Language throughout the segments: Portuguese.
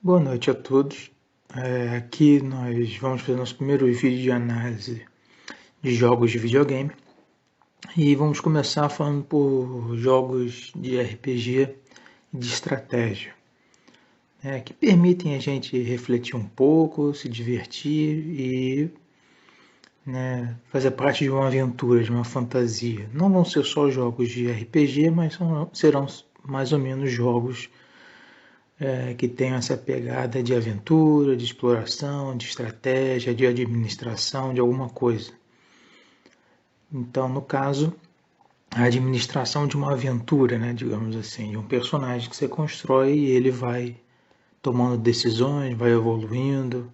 Boa noite a todos. Aqui nós vamos fazer nosso primeiro vídeo de análise de jogos de videogame e vamos começar falando por jogos de RPG e de estratégia, que permitem a gente refletir um pouco, se divertir e fazer parte de uma aventura, de uma fantasia. Não vão ser só jogos de RPG, mas serão mais ou menos jogos que tenham essa pegada de aventura, de exploração, de estratégia, de administração, de alguma coisa. Então, no caso, a administração de uma aventura, digamos assim, de um personagem que você constrói e ele vai tomando decisões, vai evoluindo.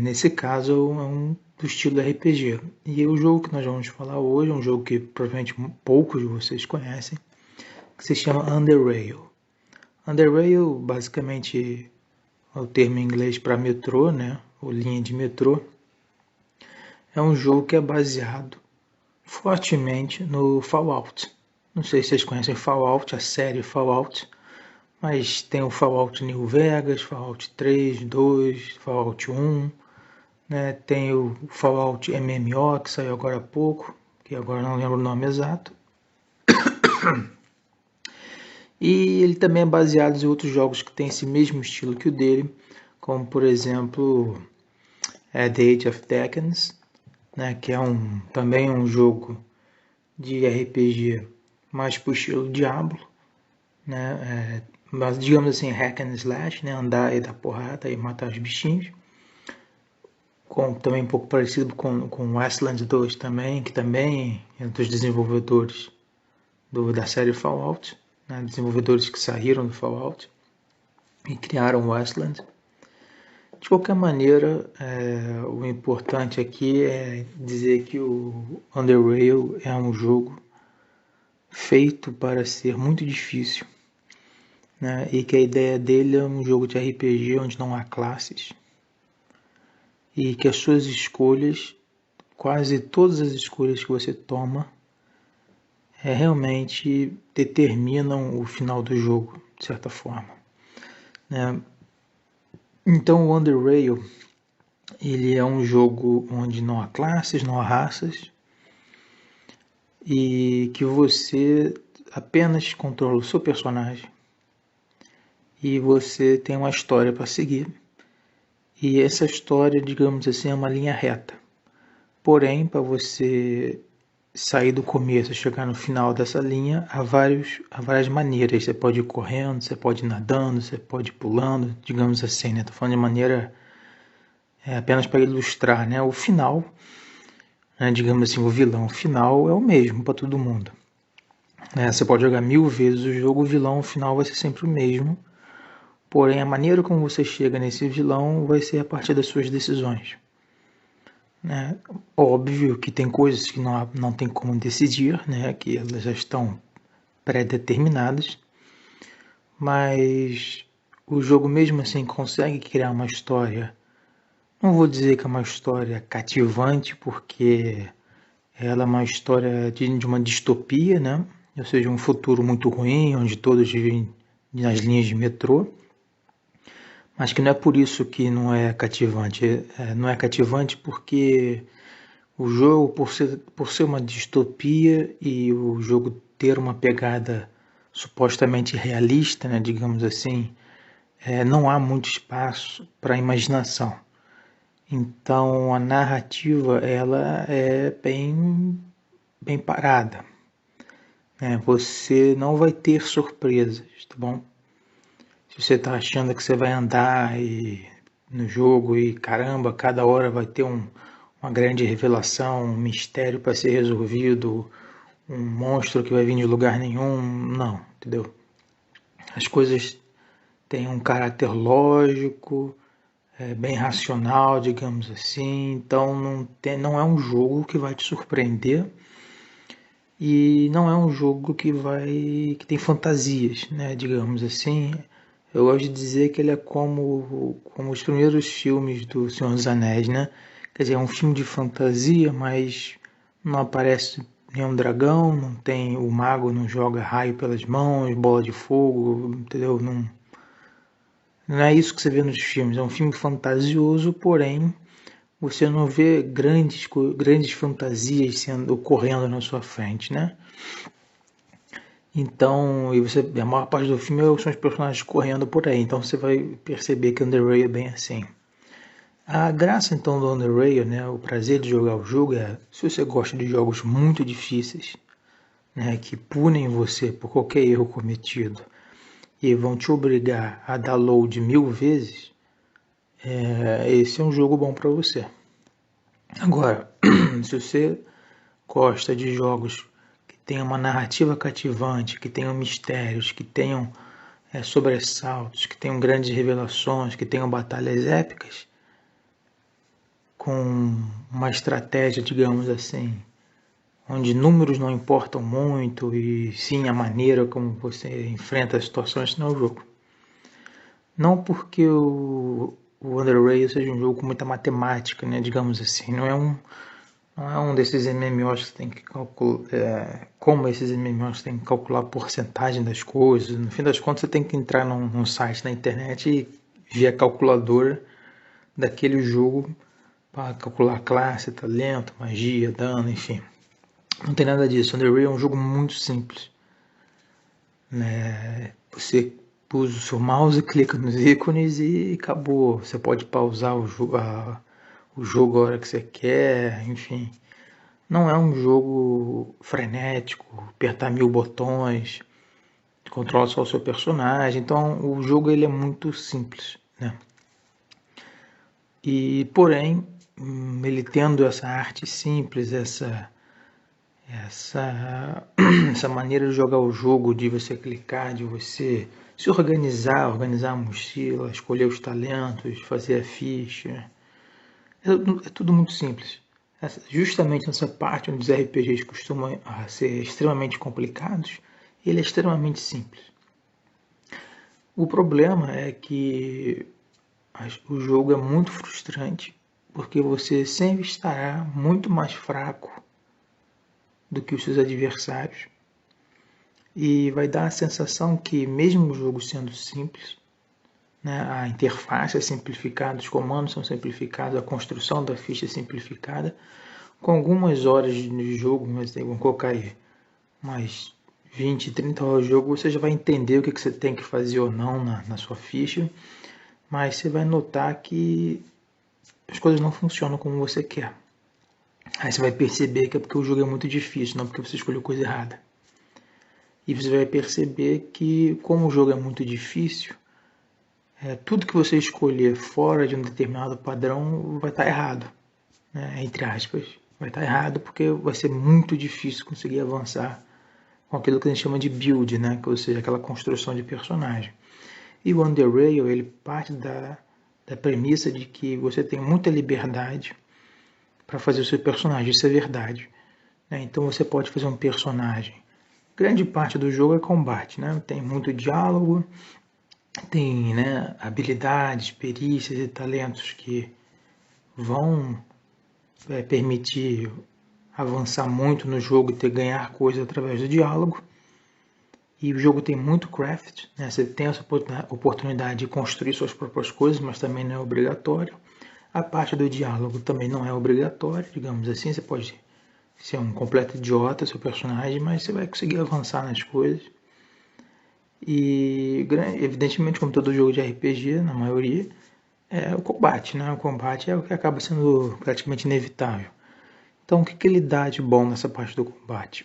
Nesse caso, é um do estilo RPG. E o jogo que nós vamos falar hoje é um jogo que provavelmente poucos de vocês conhecem, que se chama Underrail. Underrail, basicamente, é o termo em inglês para metrô, ou linha de metrô. É um jogo que é baseado fortemente no Fallout. Não sei se vocês conhecem Fallout, a série Fallout, mas tem o Fallout New Vegas, Fallout 3, 2, Fallout 1, tem o Fallout MMO, que saiu agora há pouco, que agora não lembro o nome exato. E ele também é baseado em outros jogos que têm esse mesmo estilo que o dele, como por exemplo The Age of Dragons, que é também um jogo de RPG mais pro estilo Diablo, mas digamos assim, hack and slash, andar e dar porrada e matar os bichinhos. Também um pouco parecido com Wasteland 2 também, que também é dos desenvolvedores da série Fallout, desenvolvedores que saíram do Fallout e criaram Wasteland. De qualquer maneira, o importante aqui é dizer que o Underrail é um jogo feito para ser muito difícil, e que a ideia dele é um jogo de RPG onde não há classes e que as suas escolhas, quase todas as escolhas que você toma, realmente determinam o final do jogo, de certa forma. Então o Underrail, ele é um jogo onde não há classes, não há raças, e que você apenas controla o seu personagem e você tem uma história para seguir. E essa história, digamos assim, é uma linha reta. Porém, para você sair do começo e chegar no final dessa linha, há várias maneiras. Você pode ir correndo, você pode ir nadando, você pode ir pulando, digamos assim, Estou falando de maneira apenas para ilustrar, O final, digamos assim, o vilão final é o mesmo para todo mundo. Você pode jogar 1000 vezes o jogo, o vilão final vai ser sempre o mesmo. Porém, a maneira como você chega nesse vilão vai ser a partir das suas decisões. Óbvio que tem coisas que não tem como decidir, que elas já estão pré-determinadas, mas o jogo mesmo assim consegue criar uma história. Não vou dizer que é uma história cativante, porque ela é uma história de uma distopia, ou seja, um futuro muito ruim, onde todos vivem nas linhas de metrô, mas que não é por isso que não é cativante. Não é cativante porque o jogo, por ser uma distopia e o jogo ter uma pegada supostamente realista, digamos assim, não há muito espaço para a imaginação. Então a narrativa ela é bem parada. Você não vai ter surpresas, tá bom? Se você está achando que você vai andar no jogo e caramba, cada hora vai ter uma grande revelação, um mistério para ser resolvido, um monstro que vai vir de lugar nenhum, não, entendeu? As coisas têm um caráter lógico, bem racional, digamos assim, então não é um jogo que vai te surpreender e não é um jogo que tem fantasias, digamos assim. Eu gosto de dizer que ele é como os primeiros filmes do Senhor dos Anéis, Quer dizer, é um filme de fantasia, mas não aparece nenhum dragão, não tem o mago, não joga raio pelas mãos, bola de fogo, entendeu? Não, Não é isso que você vê nos filmes. É um filme fantasioso, porém você não vê grandes fantasias ocorrendo na sua frente, né? Então, a maior parte do filme são os personagens correndo por aí. Então você vai perceber que Underrail é bem assim. A graça então do Underrail, né, o prazer de jogar o jogo é, se você gosta de jogos muito difíceis, né, que punem você por qualquer erro cometido e vão te obrigar a dar load 1000 vezes, esse é um jogo bom para você. Agora, se você gosta de jogos que tenham uma narrativa cativante, que tenham mistérios, que tenham sobressaltos, que tenham grandes revelações, que tenham batalhas épicas, com uma estratégia, digamos assim, onde números não importam muito e sim a maneira como você enfrenta as situações no jogo. Não porque o Underrail seja um jogo com muita matemática, né, digamos assim, não é um desses MMOs que você tem que calcular, como esses MMOs tem que calcular a porcentagem das coisas. No fim das contas, você tem que entrar num site na internet e ver a calculadora daquele jogo para calcular classe, talento, magia, dano, enfim. Não tem nada disso. Underrail é um jogo muito simples. Você usa o seu mouse, clica nos ícones e acabou. Você pode pausar o jogo a hora que você quer, enfim. Não é um jogo frenético, apertar 1000 botões, controla só o seu personagem. Então o jogo ele é muito simples, né? E porém, ele tendo essa arte simples, essa maneira de jogar o jogo, de você clicar, de você se organizar a mochila, escolher os talentos, fazer a ficha. É tudo muito simples. Justamente nessa parte onde os RPGs costumam ser extremamente complicados, ele é extremamente simples. O problema é que o jogo é muito frustrante, porque você sempre estará muito mais fraco do que os seus adversários. E vai dar a sensação que, mesmo o jogo sendo simples, né, a interface é simplificada, os comandos são simplificados, a construção da ficha é simplificada, com algumas horas de jogo, mas vamos colocar aí mais 20, 30 horas de jogo, você já vai entender o que você tem que fazer ou não na sua ficha, mas você vai notar que as coisas não funcionam como você quer. Aí você vai perceber que é porque o jogo é muito difícil, não porque você escolheu coisa errada. E você vai perceber que, como o jogo é muito difícil, tudo que você escolher fora de um determinado padrão vai estar errado, né? Entre aspas. Vai estar errado porque vai ser muito difícil conseguir avançar com aquilo que a gente chama de build, né? Ou seja, aquela construção de personagem. E o Underrail, ele parte da premissa de que você tem muita liberdade para fazer o seu personagem, isso é verdade. Né? Então você pode fazer um personagem. Grande parte do jogo é combate, né? Tem muito diálogo, tem, né, habilidades, perícias e talentos que vão permitir avançar muito no jogo e ganhar coisas através do diálogo. E o jogo tem muito craft, né? Você tem essa oportunidade de construir suas próprias coisas, mas também não é obrigatório. A parte do diálogo também não é obrigatória, digamos assim. Você pode ser um completo idiota, seu personagem, mas você vai conseguir avançar nas coisas. E, evidentemente, como todo jogo de RPG, na maioria, é o combate, né? O combate é o que acaba sendo praticamente inevitável. Então, o que ele dá de bom nessa parte do combate?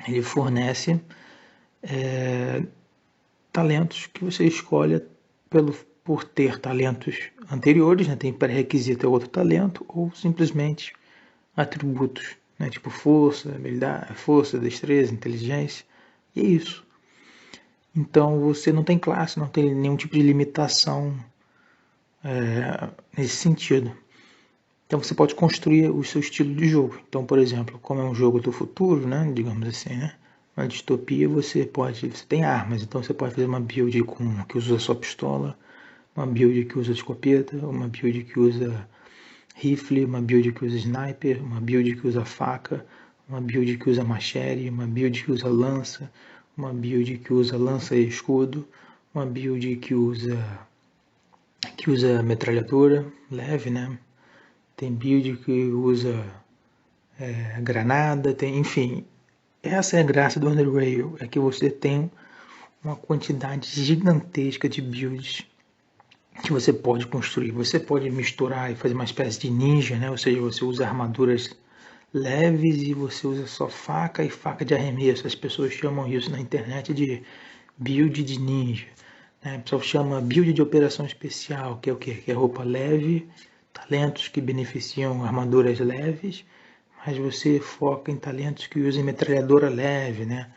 Ele fornece talentos que você escolhe por ter talentos anteriores, né? Tem pré-requisito é outro talento, ou simplesmente atributos, né? Tipo força, habilidade, força, destreza, inteligência, e é isso. Então você não tem classe, não tem nenhum tipo de limitação nesse sentido. Então você pode construir o seu estilo de jogo. Então, por exemplo, como é um jogo do futuro, né, digamos assim, né, uma distopia, você tem armas, então você pode fazer uma build que usa só pistola, uma build que usa escopeta, uma build que usa rifle, uma build que usa sniper, uma build que usa faca, uma build que usa machete, uma build que usa lança, uma build que usa lança e escudo, uma build que usa metralhadora leve, né? Tem build que usa granada, enfim. Essa é a graça do Underrail, é que você tem uma quantidade gigantesca de builds que você pode construir. Você pode misturar e fazer uma espécie de ninja, né? Ou seja, você usa armaduras leves e você usa só faca e faca de arremesso. As pessoas chamam isso na internet de build de ninja. Né? O pessoal chama build de operação especial, que é o quê? Que é roupa leve, talentos que beneficiam armaduras leves, mas você foca em talentos que usem metralhadora leve, né?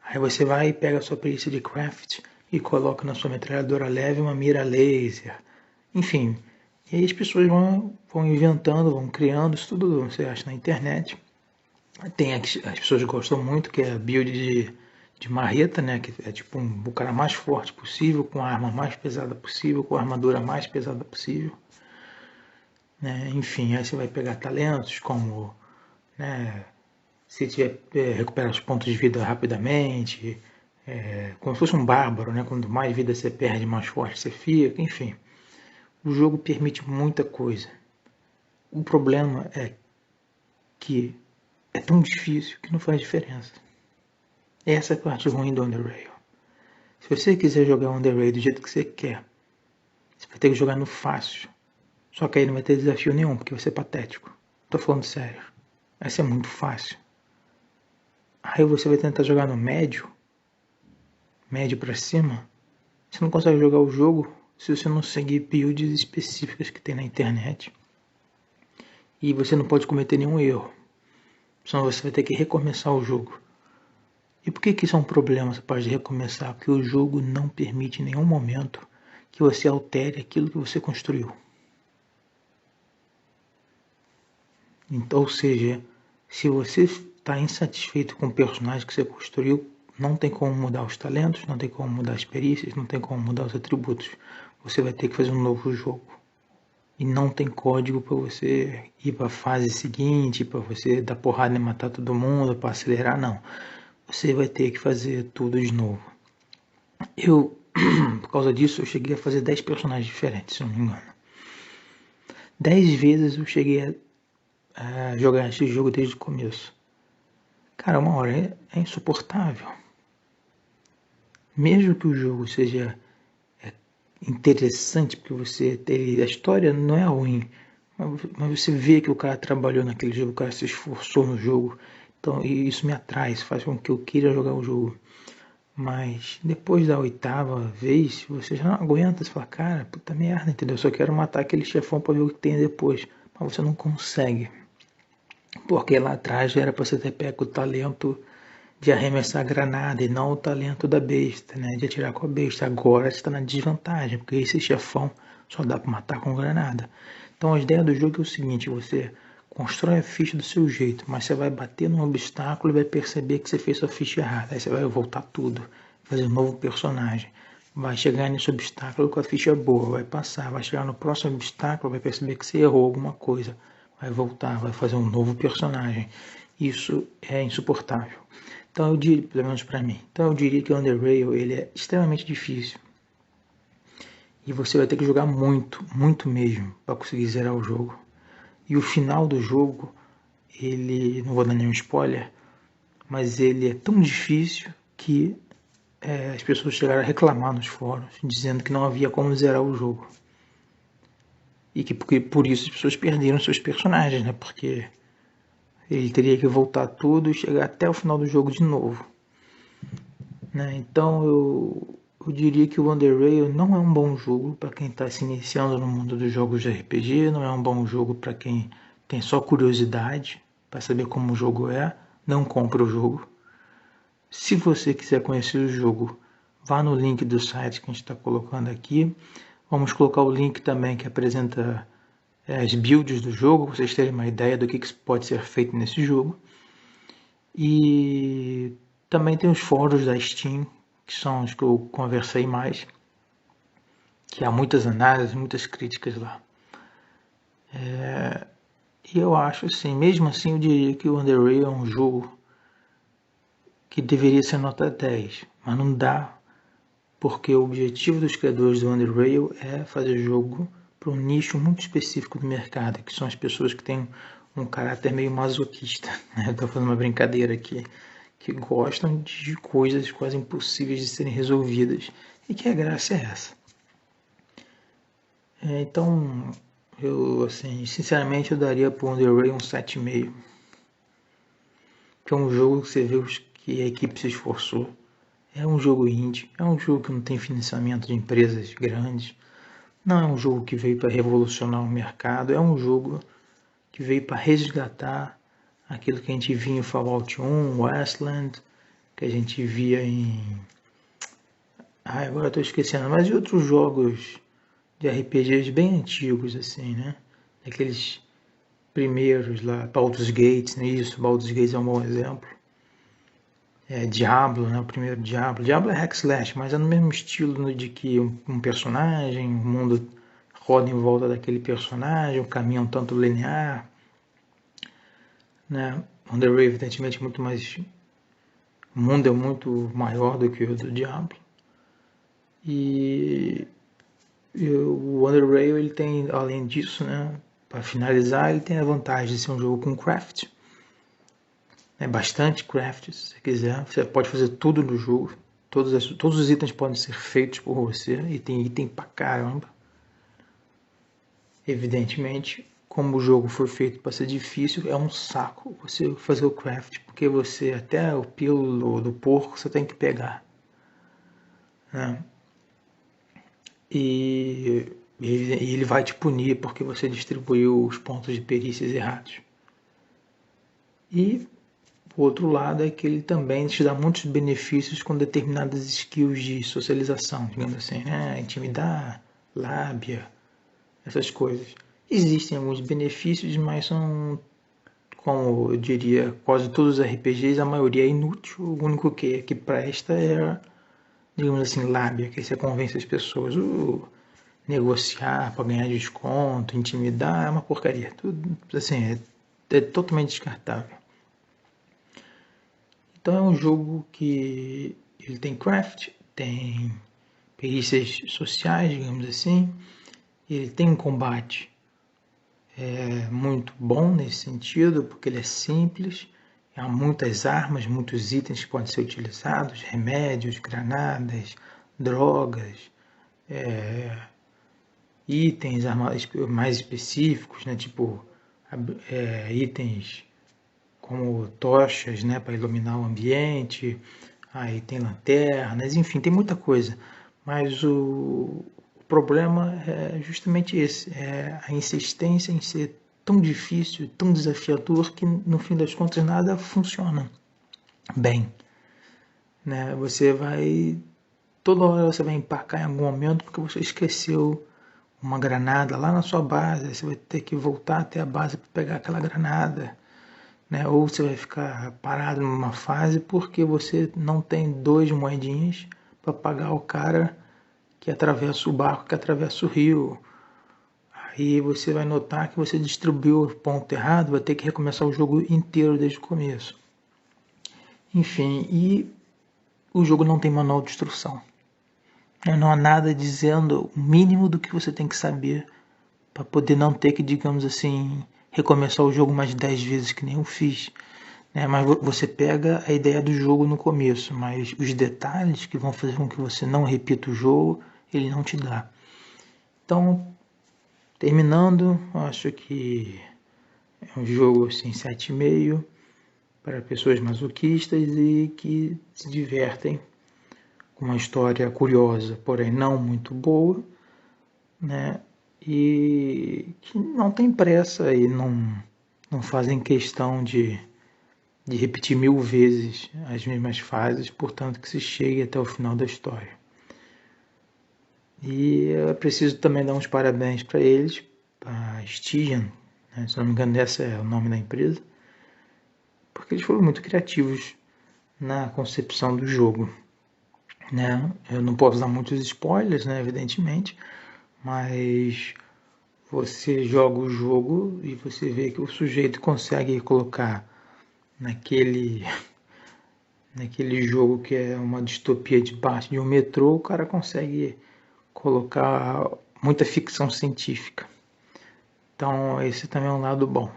Aí você vai e pega a sua perícia de craft e coloca na sua metralhadora leve uma mira laser. Enfim, e aí as pessoas vão inventando, vão criando, isso tudo você acha na internet. Tem as pessoas gostam muito, que é a build de marreta, né? Que é tipo o cara mais forte possível, com a arma mais pesada possível, com a armadura mais pesada possível. Né? Enfim, aí você vai pegar talentos como, né, se tiver recuperar os pontos de vida rapidamente, como se fosse um bárbaro, né? Quanto mais vida você perde, mais forte você fica, enfim. O jogo permite muita coisa. O problema é que é tão difícil que não faz diferença. Essa é a parte ruim do Underrail. Se você quiser jogar Underrail do jeito que você quer, você vai ter que jogar no fácil. Só que aí não vai ter desafio nenhum, porque vai ser patético. Tô falando sério. Vai ser muito fácil. Aí você vai tentar jogar no médio pra cima. Você não consegue jogar o jogo se você não seguir builds específicas que tem na internet. E você não pode cometer nenhum erro. Senão você vai ter que recomeçar o jogo. E por que isso é um problema, essa parte de recomeçar? Porque o jogo não permite em nenhum momento que você altere aquilo que você construiu. Então, ou seja, se você está insatisfeito com o personagem que você construiu, não tem como mudar os talentos, não tem como mudar as perícias, não tem como mudar os atributos. Você vai ter que fazer um novo jogo. E não tem código para você ir para a fase seguinte, para você dar porrada e matar todo mundo, para acelerar, não. Você vai ter que fazer tudo de novo. Eu, por causa disso, eu cheguei a fazer 10 personagens diferentes, se não me engano. 10 vezes eu cheguei a jogar esse jogo desde o começo. Cara, uma hora é insuportável. Mesmo que o jogo seja interessante, porque você tem... A história não é ruim, mas você vê que o cara trabalhou naquele jogo, o cara se esforçou no jogo. Então isso me atrai, isso faz com que eu queira jogar o jogo. Mas depois da 8ª vez, você já não aguenta, você fala, cara, puta merda, entendeu? Eu só quero matar aquele chefão para ver o que tem depois. Mas você não consegue. Porque lá atrás era para você ter pego o talento de arremessar granada e não o talento da besta, né? De atirar com a besta. Agora você está na desvantagem, porque esse chefão só dá para matar com granada. Então a ideia do jogo é o seguinte, você constrói a ficha do seu jeito, mas você vai bater num obstáculo e vai perceber que você fez sua ficha errada. Aí você vai voltar tudo, fazer um novo personagem. Vai chegar nesse obstáculo com a ficha boa, vai passar, vai chegar no próximo obstáculo, vai perceber que você errou alguma coisa. Vai voltar, vai fazer um novo personagem. Isso é insuportável. Então eu diria, pelo menos para mim, então eu diria que o Underrail ele é extremamente difícil. E você vai ter que jogar muito, muito mesmo, para conseguir zerar o jogo. E o final do jogo, ele, não vou dar nenhum spoiler, mas ele é tão difícil que as pessoas chegaram a reclamar nos fóruns, dizendo que não havia como zerar o jogo. E que por isso as pessoas perderam seus personagens, né? Porque ele teria que voltar tudo e chegar até o final do jogo de novo. Né? Então eu diria que o Underrail não é um bom jogo para quem está se iniciando no mundo dos jogos de RPG, não é um bom jogo para quem tem só curiosidade para saber como o jogo é, não compra o jogo. Se você quiser conhecer o jogo, vá no link do site que a gente está colocando aqui. Vamos colocar o link também que apresenta as builds do jogo, para vocês terem uma ideia do que pode ser feito nesse jogo. E também tem os fóruns da Steam, que são os que eu conversei mais, que há muitas análises, muitas críticas lá. E eu acho assim, mesmo assim eu diria que o Underrail é um jogo que deveria ser nota 10, mas não dá porque o objetivo dos criadores do Underrail é fazer jogo para um nicho muito específico do mercado, que são as pessoas que têm um caráter meio masoquista. Eu estou fazendo uma brincadeira aqui, que gostam de coisas quase impossíveis de serem resolvidas, e que a graça é essa. Então, eu, assim, sinceramente, eu daria para o Underrail um 7,5. Que é um jogo que você vê que a equipe se esforçou. É um jogo indie, é um jogo que não tem financiamento de empresas grandes, não é um jogo que veio para revolucionar o mercado, é um jogo que veio para resgatar aquilo que a gente via em Fallout 1, Westland, que a gente via em... agora eu estou esquecendo, mas de outros jogos de RPGs bem antigos, assim, né? Aqueles primeiros lá, Baldur's Gate, né? Isso, Baldur's Gate é um bom exemplo. Diablo, né? O primeiro Diablo. Diablo é hack slash, mas é no mesmo estilo de que um personagem, o mundo roda em volta daquele personagem, o caminho é um tanto linear, né? Underrail, evidentemente, muito mais... O mundo é muito maior do que o do Diablo. E o Underrail, ele tem, além disso, né? Para finalizar, ele tem a vantagem de ser um jogo com craft. Bastante craft, se você quiser. Você pode fazer tudo no jogo. Todos os itens podem ser feitos por você. E tem item pra caramba. Evidentemente, como o jogo foi feito para ser difícil, é um saco você fazer o craft. Porque você, até o pelo do porco, você tem que pegar. Né? E ele vai te punir porque você distribuiu os pontos de perícias errados. E o outro lado é que ele também te dá muitos benefícios com determinadas skills de socialização, digamos assim, né? Intimidar, lábia, essas coisas. Existem alguns benefícios, mas são, como eu diria, quase todos os RPGs, a maioria é inútil. O único que presta é, digamos assim, lábia, que você convence as pessoas. Negociar para ganhar desconto, intimidar, é uma porcaria. Tudo, assim, é totalmente descartável. Então é um jogo que ele tem craft, tem perícias sociais, digamos assim, ele tem um combate muito bom nesse sentido, porque ele é simples, há muitas armas, muitos itens que podem ser utilizados, remédios, granadas, drogas, itens mais específicos, né, tipo itens como tochas, né, para iluminar o ambiente, aí tem lanternas, enfim, tem muita coisa. Mas o problema é justamente esse, é a insistência em ser tão difícil, tão desafiador, que no fim das contas nada funciona bem. Né? Toda hora você vai empacar em algum momento porque você esqueceu uma granada lá na sua base, você vai ter que voltar até a base para pegar aquela granada. Né? Ou você vai ficar parado numa fase porque você não tem 2 moedinhas para pagar o cara que atravessa o barco, que atravessa o rio. Aí você vai notar que você distribuiu o ponto errado, vai ter que recomeçar o jogo inteiro desde o começo. Enfim, e o jogo não tem manual de instrução. Não há nada dizendo o mínimo do que você tem que saber para poder não ter que, digamos assim, recomeçar o jogo mais 10 vezes, que nem eu fiz. Mas você pega a ideia do jogo no começo, mas os detalhes que vão fazer com que você não repita o jogo, ele não te dá. Então, terminando, acho que é um jogo assim, 7,5 para pessoas masoquistas e que se divertem com uma história curiosa, porém não muito boa, né? E que não tem pressa e não fazem questão de repetir 1000 vezes as mesmas fases, portanto que se chegue até o final da história. E é preciso também dar uns parabéns para eles, para a Stygian, né? Se não me engano esse é o nome da empresa, porque eles foram muito criativos na concepção do jogo. Né? Eu não posso dar muitos spoilers, né, evidentemente, mas você joga o jogo e você vê que o sujeito consegue colocar naquele jogo que é uma distopia de parte de um metrô, o cara consegue colocar muita ficção científica. Então esse também é um lado bom.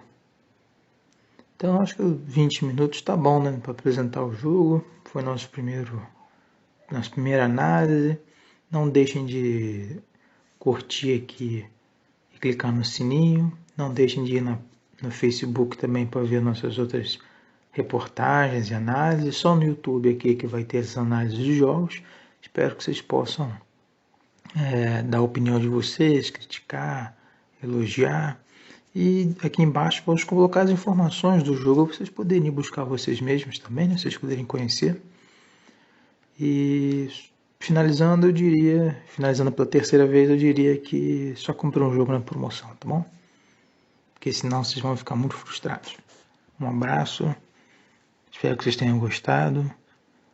Então acho que 20 minutos está bom, né, para apresentar o jogo. Foi nossa primeira análise. Não deixem de curtir aqui e clicar no sininho. Não deixem de ir no Facebook também para ver nossas outras reportagens e análises. Só no YouTube aqui que vai ter essas análises de jogos. Espero que vocês possam dar a opinião de vocês, criticar, elogiar. E aqui embaixo vamos colocar as informações do jogo para vocês poderem ir buscar vocês mesmos também, né? Vocês poderem conhecer. E finalizando pela terceira vez, eu diria que só compre um jogo na promoção, tá bom? Porque senão vocês vão ficar muito frustrados. Um abraço, espero que vocês tenham gostado.